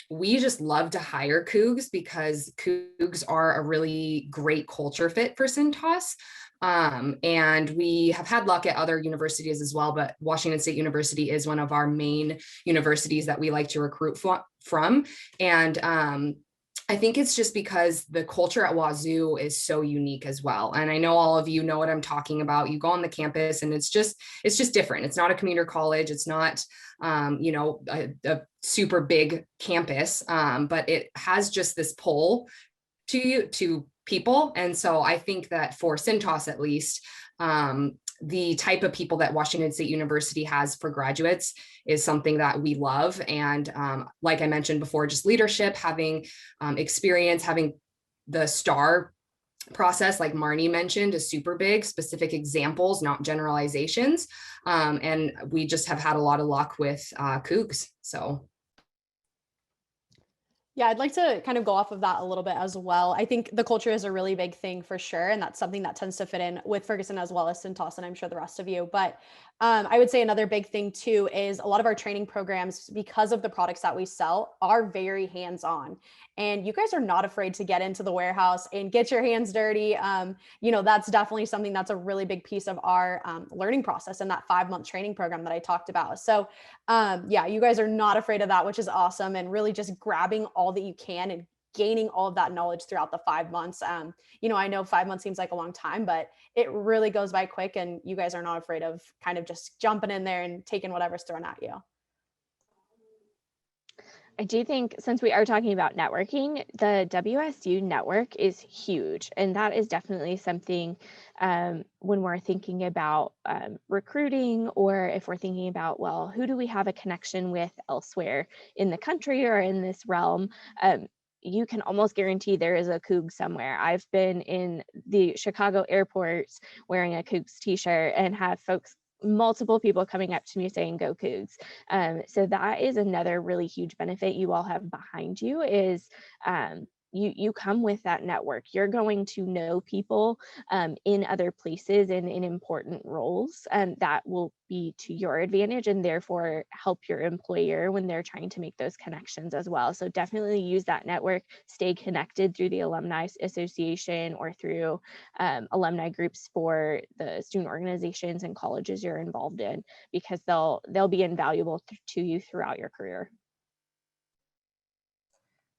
we just love to hire Cougs because Cougs are a really great culture fit for Cintas. And we have had luck at other universities as well, but Washington State University is one of our main universities that we like to recruit from. And I think it's just because the culture at Wazoo is so unique as well. And I know all of you know what I'm talking about. You go on the campus and it's just different. It's not a commuter college. It's not, a super big campus, but it has just this pull to people. And so I think that for Cintas, at least, the type of people that Washington State University has for graduates is something that we love. And like I mentioned before, just leadership, having experience, having the STAR process, like Marnie mentioned, is super big, specific examples, not generalizations. And we just have had a lot of luck with Cougs. So. Yeah, I'd like to kind of go off of that a little bit as well. I think the culture is a really big thing for sure. And that's something that tends to fit in with Ferguson as well as Cintas, and I'm sure the rest of you. But I would say another big thing too is a lot of our training programs, because of the products that we sell, are very hands-on. And you guys are not afraid to get into the warehouse and get your hands dirty. That's definitely something that's a really big piece of our learning process and that 5-month training program that I talked about. So you guys are not afraid of that, which is awesome. And really just grabbing all that you can and gaining all of that knowledge throughout the 5 months. I know 5 months seems like a long time, but it really goes by quick, and you guys are not afraid of kind of just jumping in there and taking whatever's thrown at you. I do think, since we are talking about networking, the WSU Network is huge. And that is definitely something when we're thinking about recruiting, or if we're thinking about, well, who do we have a connection with elsewhere in the country or in this realm? You can almost guarantee there is a Coug somewhere. I've been in the Chicago airports wearing a Cougs t-shirt and have multiple people coming up to me saying, "Go Cougs." So that is another really huge benefit you all have behind you, is you come with that network. You're going to know people in other places and in important roles, and that will be to your advantage and therefore help your employer when they're trying to make those connections as well. So definitely use that network, stay connected through the Alumni Association or through alumni groups for the student organizations and colleges you're involved in, because they'll be invaluable to you throughout your career.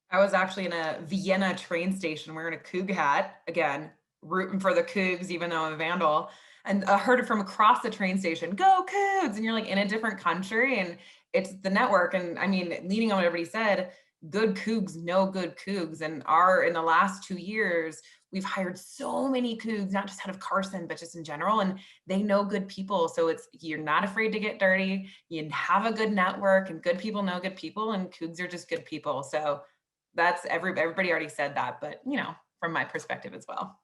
I was actually in a Vienna train station wearing a Coug hat, again, rooting for the Cougs, even though I'm a Vandal, and I heard it from across the train station, "Go Cougs!" And you're like in a different country, and it's the network. And I mean, leaning on what everybody said, good Cougs know good Cougs. And in the last 2 years, we've hired so many Cougs, not just out of Carson, but just in general, and they know good people. So you're not afraid to get dirty. You have a good network, and good people know good people, and Cougs are just good people. So that's everybody already said that, but from my perspective as well.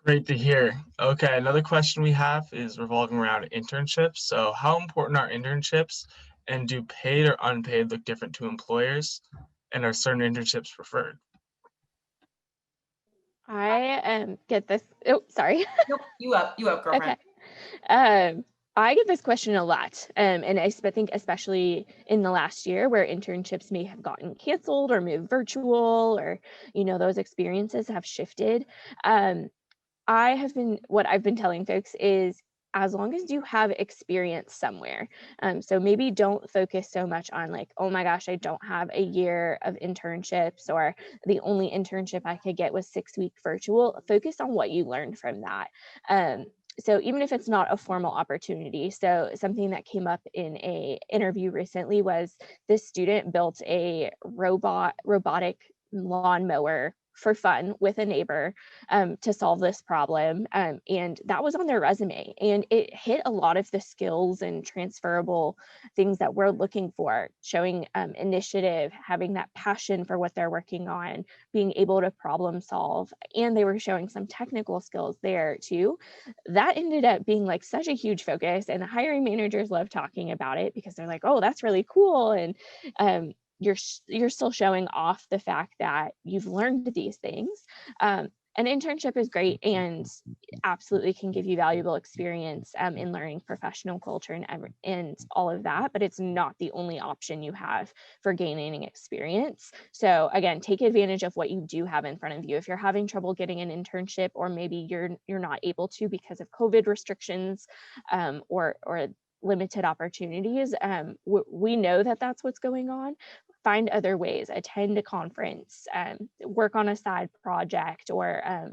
Great to hear. Okay, another question we have is revolving around internships. So how important are internships, and do paid or unpaid look different to employers, and are certain internships preferred? I get this. Oh, sorry. Nope, you up, girlfriend. Okay. I get this question a lot. And I think especially in the last year where internships may have gotten canceled or moved virtual or, those experiences have shifted. Um, what I've been telling folks is as long as you have experience somewhere. So maybe don't focus so much on like, oh my gosh, I don't have a year of internships or the only internship I could get was 6 week virtual. Focus on what you learned from that. So even if it's not a formal opportunity, so something that came up in a interview recently was this student built a robotic lawnmower for fun with a neighbor to solve this problem. And that was on their resume. And it hit a lot of the skills and transferable things that we're looking for, showing initiative, having that passion for what they're working on, being able to problem solve. And they were showing some technical skills there too. That ended up being like such a huge focus. And the hiring managers love talking about it because they're like, oh, that's really cool. And you're still showing off the fact that you've learned these things. An internship is great and absolutely can give you valuable experience in learning professional culture and all of that, but it's not the only option you have for gaining experience. So again, take advantage of what you do have in front of you. If you're having trouble getting an internship, or maybe you're not able to because of COVID restrictions or limited opportunities, we know that that's what's going on. Find other ways, attend a conference, work on a side project, or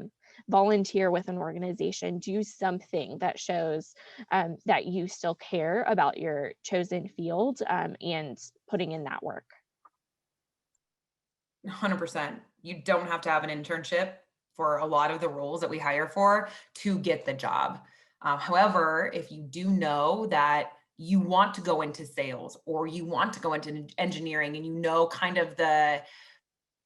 volunteer with an organization. Do something that shows that you still care about your chosen field and putting in that work. 100%. You don't have to have an internship for a lot of the roles that we hire for to get the job. However, if you do know that you want to go into sales or you want to go into engineering and you know kind of the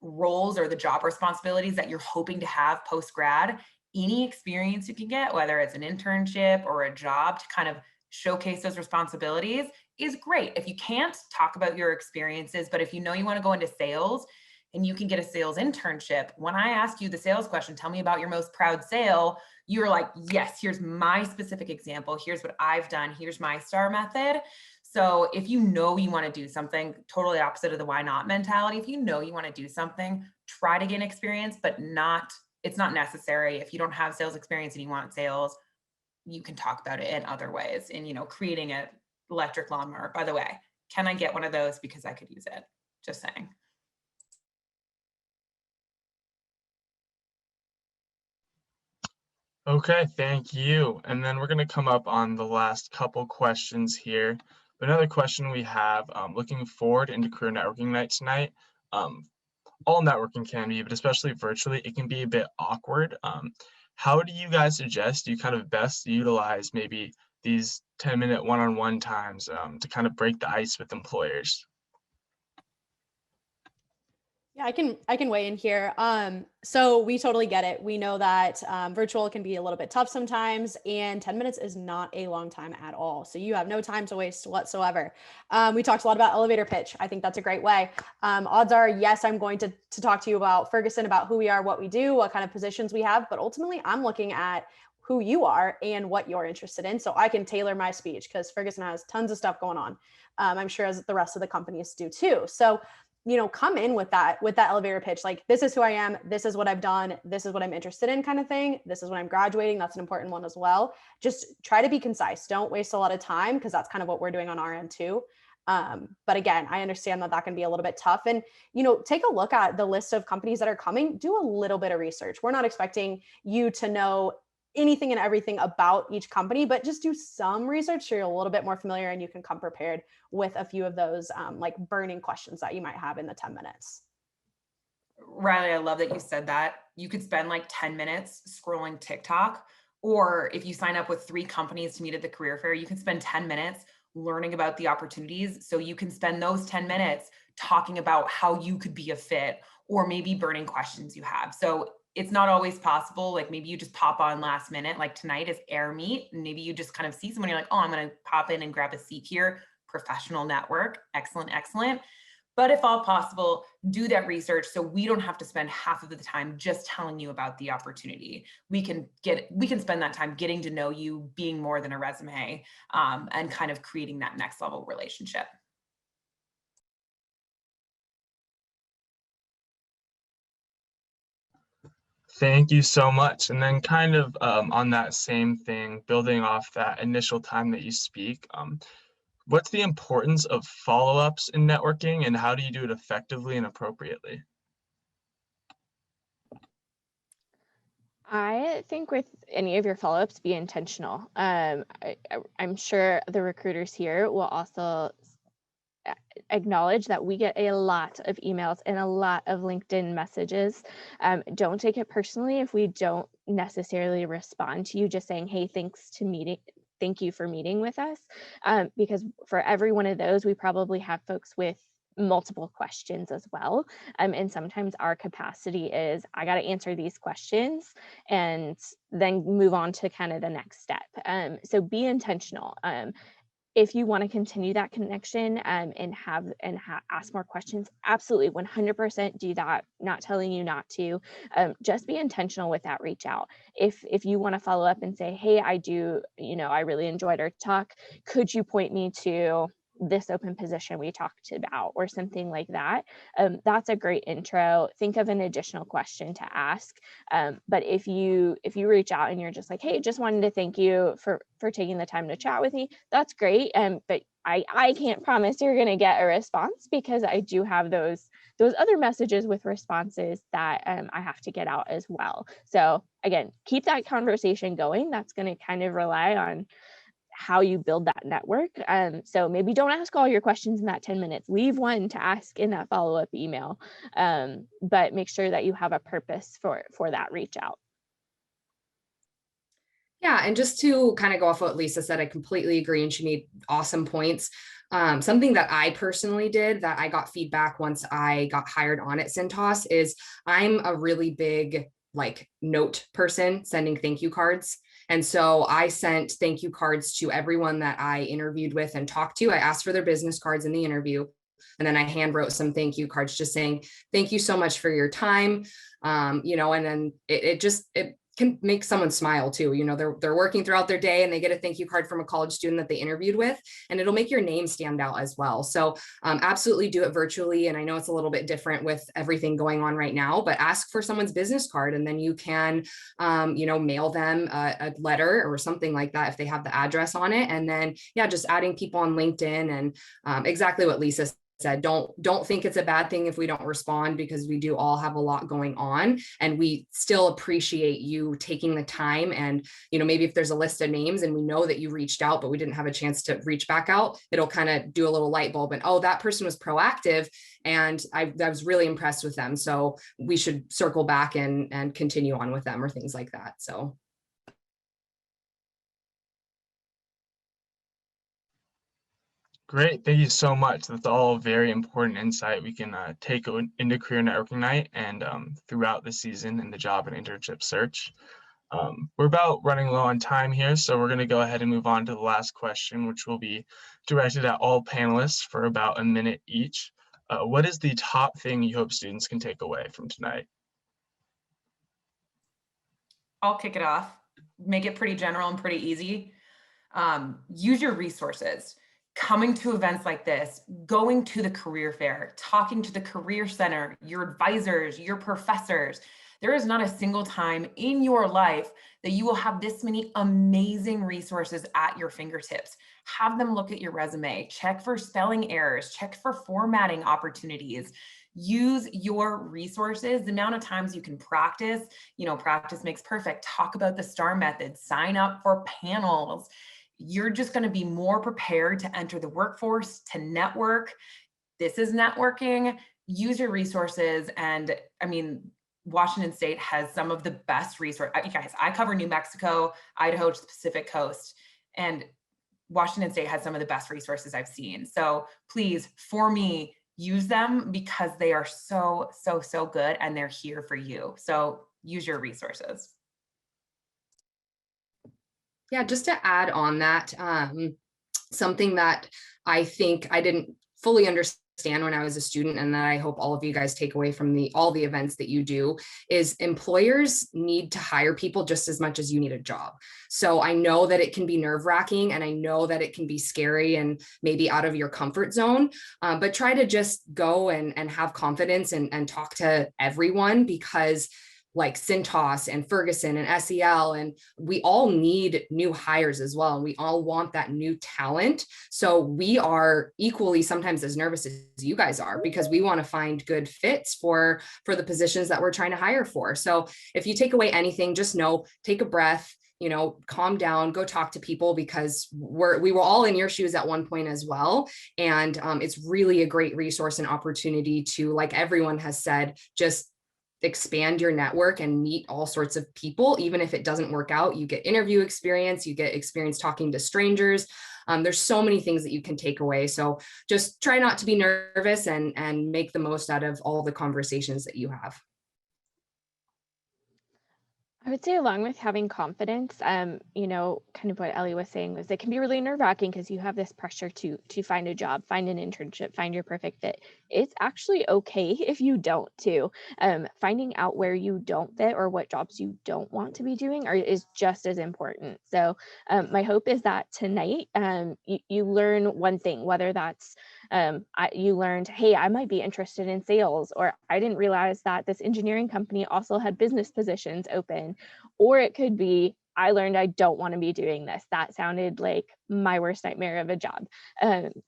roles or the job responsibilities that you're hoping to have post-grad, any experience you can get, whether it's an internship or a job to kind of showcase those responsibilities is great. If you can't, talk about your experiences, but if you know you want to go into sales and you can get a sales internship, when I ask you the sales question, tell me about your most proud sale, you're like, yes, here's my specific example. Here's what I've done. Here's my STAR method. So if you know you want to do something, totally opposite of the why not mentality, if you know you want to do something, try to gain experience, but it's not necessary. If you don't have sales experience and you want sales, you can talk about it in other ways. And, creating an electric lawnmower, by the way, can I get one of those because I could use it? Just saying. Okay, thank you. And then we're going to come up on the last couple questions here. Another question we have, looking forward into career networking night tonight. All networking can be, but especially virtually, it can be a bit awkward. How do you guys suggest you kind of best utilize maybe these 10-minute one-on-one times to kind of break the ice with employers? Yeah, I can weigh in here. So we totally get it. We know that virtual can be a little bit tough sometimes, and 10 minutes is not a long time at all. So you have no time to waste whatsoever. We talked a lot about elevator pitch. I think that's a great way. Odds are, yes, I'm going to talk to you about Ferguson, about who we are, what we do, what kind of positions we have. But ultimately, I'm looking at who you are and what you're interested in, so I can tailor my speech, because Ferguson has tons of stuff going on. I'm sure as the rest of the companies do too. So come in with that elevator pitch, like, this is who I am, this is what I've done, this is what I'm interested in, kind of thing. This is when I'm graduating. That's an important one as well. Just try to be concise. Don't waste a lot of time, because that's kind of what we're doing on our end too. But again, I understand that can be a little bit tough. And, take a look at the list of companies that are coming. Do a little bit of research. We're not expecting you to know anything and everything about each company, but just do some research so you're a little bit more familiar and you can come prepared with a few of those like burning questions that you might have in the 10 minutes. Riley, I love that you said that. You could spend like 10 minutes scrolling TikTok, or if you sign up with 3 companies to meet at the career fair, you can spend 10 minutes learning about the opportunities. So you can spend those 10 minutes talking about how you could be a fit, or maybe burning questions you have. So it's not always possible. Like, maybe you just pop on last minute, like tonight is air meet. And maybe you just kind of see someone, you're like, oh, I'm going to pop in and grab a seat here. Professional network. Excellent, excellent. But if all possible, do that research so we don't have to spend half of the time just telling you about the opportunity. We can spend that time getting to know you, being more than a resume, and kind of creating that next level relationship. Thank you so much. And then kind of on that same thing, building off that initial time that you speak, what's the importance of follow-ups in networking and how do you do it effectively and appropriately? I think with any of your follow-ups, be intentional. I'm sure the recruiters here will also acknowledge that we get a lot of emails and a lot of LinkedIn messages. Don't take it personally if we don't necessarily respond to you just saying, hey, thank you for meeting with us. Because for every one of those, we probably have folks with multiple questions as well. And sometimes our capacity is, I got to answer these questions and then move on to kind of the next step. So be intentional. If you want to continue that connection and ask more questions, absolutely 100% do that. Not telling you not to. Just be intentional with that reach out. If you want to follow up and say, hey, I really enjoyed our talk. Could you point me to this open position we talked about or something like that? That's a great intro. Think of an additional question to ask. But if you reach out and you're just like, hey, just wanted to thank you for taking the time to chat with me, that's great. But I can't promise you're going to get a response because I do have those other messages with responses that I have to get out as well. So again, keep that conversation going. That's going to kind of rely on how you build that network. So maybe don't ask all your questions in that 10 minutes. Leave one to ask in that follow-up email, but make sure that you have a purpose for that reach out. Yeah, and just to kind of go off what Lisa said, I completely agree, and she made awesome points. Something that I personally did that I got feedback once I got hired on at Cintas is I'm a really big note person, sending thank you cards. And so I sent thank you cards to everyone that I interviewed with and talked to. I asked for their business cards in the interview. And then I hand wrote some thank you cards just saying, thank you so much for your time. And then it can make someone smile too. They're working throughout their day and they get a thank you card from a college student that they interviewed with, and it'll make your name stand out as well. So absolutely do it virtually. And I know it's a little bit different with everything going on right now, but ask for someone's business card and then you can, mail them a letter or something like that if they have the address on it. And then, just adding people on LinkedIn and exactly what Lisa said, don't think it's a bad thing if we don't respond, because we do all have a lot going on and we still appreciate you taking the time. And maybe if there's a list of names and we know that you reached out but we didn't have a chance to reach back out, it'll kind of do a little light bulb and, oh, that person was proactive and I was really impressed with them, so we should circle back and continue on with them or things like that. So Great, thank you so much. That's all very important insight we can take into Career Networking Night and throughout the season in the job and internship search. We're about running low on time here, so we're going to go ahead and move on to the last question, which will be directed at all panelists for about a minute each. What is the top thing you hope students can take away from tonight? I'll kick it off. Make it pretty general and pretty easy. Use your resources. Coming to events like this, going to the career fair, talking to the career center, your advisors, your professors. There is not a single time in your life that you will have this many amazing resources at your fingertips. Have them look at your resume, check for spelling errors, check for formatting opportunities. Use your resources. The amount of times you can practice, practice makes perfect. Talk about the STAR method, sign up for panels. You're just going to be more prepared to enter the workforce, to network. This is networking. Use your resources. And Washington State has some of the best resources. Guys, I cover New Mexico, Idaho to the Pacific Coast, and Washington State has some of the best resources I've seen. So please, for me, use them because they are so, so, so good and they're here for you. So use your resources. Yeah, just to add on that, something that I think I didn't fully understand when I was a student, and that I hope all of you guys take away from all the events that you do, is employers need to hire people just as much as you need a job. So I know that it can be nerve-wracking, and I know that it can be scary and maybe out of your comfort zone, but try to just go and have confidence and talk to everyone, because like Cintas and Ferguson and SEL, and we all need new hires as well. And we all want that new talent. So we are equally sometimes as nervous as you guys are, because we want to find good fits for the positions that we're trying to hire for. So if you take away anything, just know, take a breath, calm down, go talk to people, because we were all in your shoes at one point as well. And it's really a great resource and opportunity to, like everyone has said, just expand your network and meet all sorts of people. Even if it doesn't work out, you get interview experience, you get experience talking to strangers. There's so many things that you can take away. So just try not to be nervous and make the most out of all the conversations that you have. I would say, along with having confidence, kind of what Ellie was saying, was it can be really nerve-wracking because you have this pressure to find a job, find an internship, find your perfect fit. It's actually okay if you don't too. Finding out where you don't fit or what jobs you don't want to be doing is just as important. So my hope is that tonight you learn one thing, whether that's you learned, hey, I might be interested in sales, or I didn't realize that this engineering company also had business positions open. Or it could be, I learned I don't want to be doing this. That sounded like my worst nightmare of a job.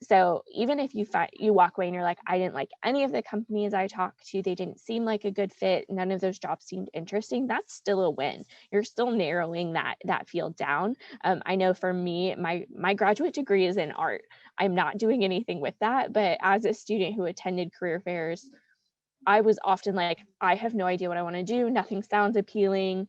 So even if you walk away and you're like, I didn't like any of the companies I talked to, they didn't seem like a good fit, none of those jobs seemed interesting, that's still a win. You're still narrowing that field down. I know for me, my graduate degree is in art. I'm not doing anything with that, but as a student who attended career fairs, I was often like, I have no idea what I want to do. Nothing sounds appealing.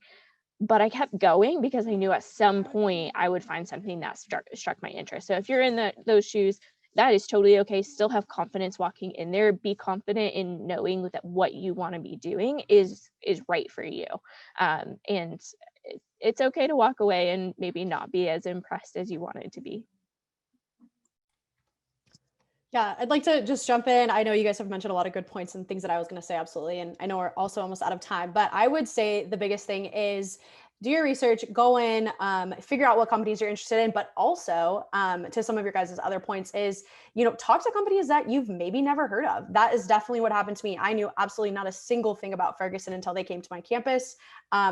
But I kept going because I knew at some point I would find something that struck my interest. So if you're in those shoes, that is totally okay. Still have confidence walking in there. Be confident in knowing that what you want to be doing is right for you. And it's okay to walk away and maybe not be as impressed as you wanted to be. Yeah, I'd like to just jump in. I know you guys have mentioned a lot of good points and things that I was going to say, absolutely. And I know we're also almost out of time, but I would say the biggest thing is do your research, go in, figure out what companies you're interested in, but also to some of your guys' other points is, talk to companies that you've maybe never heard of. That is definitely what happened to me. I knew absolutely not a single thing about Ferguson until they came to my campus,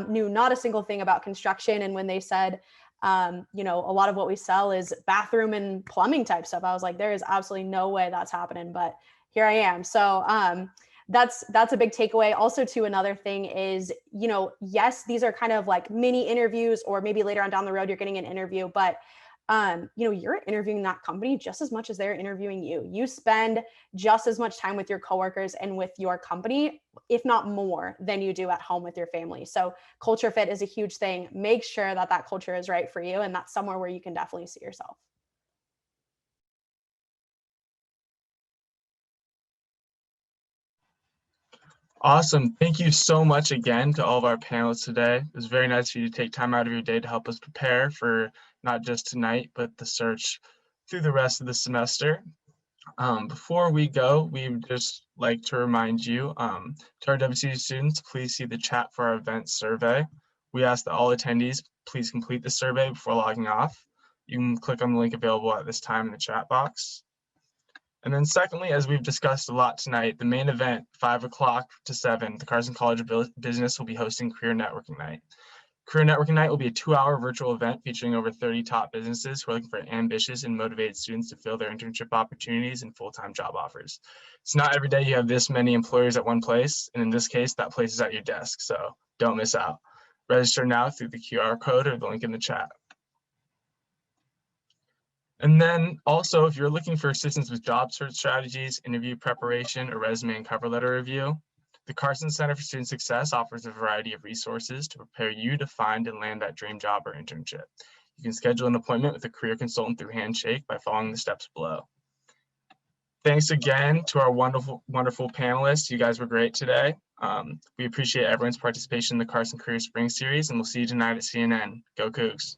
knew not a single thing about construction. And when they said, a lot of what we sell is bathroom and plumbing type stuff, I was like, there is absolutely no way that's happening, but here I am. So that's a big takeaway. Also, too, another thing is, yes, these are kind of like mini interviews, or maybe later on down the road, you're getting an interview, but you're interviewing that company just as much as they're interviewing you. You spend just as much time with your coworkers and with your company, if not more, than you do at home with your family. So culture fit is a huge thing. Make sure that culture is right for you, and that's somewhere where you can definitely see yourself. Awesome. Thank you so much again to all of our panelists today. It was very nice for you to take time out of your day to help us prepare for not just tonight, but the search through the rest of the semester. Before we go, we would just like to remind you, to our WSU students, please see the chat for our event survey. We ask that all attendees please complete the survey before logging off. You can click on the link available at this time in the chat box. And then secondly, as we've discussed a lot tonight, the main event, 5 o'clock to 7, the Carson College of Business will be hosting Career Networking Night. Career Networking Night will be a 2-hour virtual event featuring over 30 top businesses who are looking for ambitious and motivated students to fill their internship opportunities and full-time job offers. It's not every day you have this many employers at one place, and in this case, that place is at your desk, so don't miss out. Register now through the QR code or the link in the chat. And then also, if you're looking for assistance with job search strategies, interview preparation, or resume and cover letter review, the Carson Center for Student Success offers a variety of resources to prepare you to find and land that dream job or internship. You can schedule an appointment with a career consultant through Handshake by following the steps below. Thanks again to our wonderful panelists. You guys were great today. We appreciate everyone's participation in the Carson Career Spring Series, and we'll see you tonight at CNN. Go Cougs.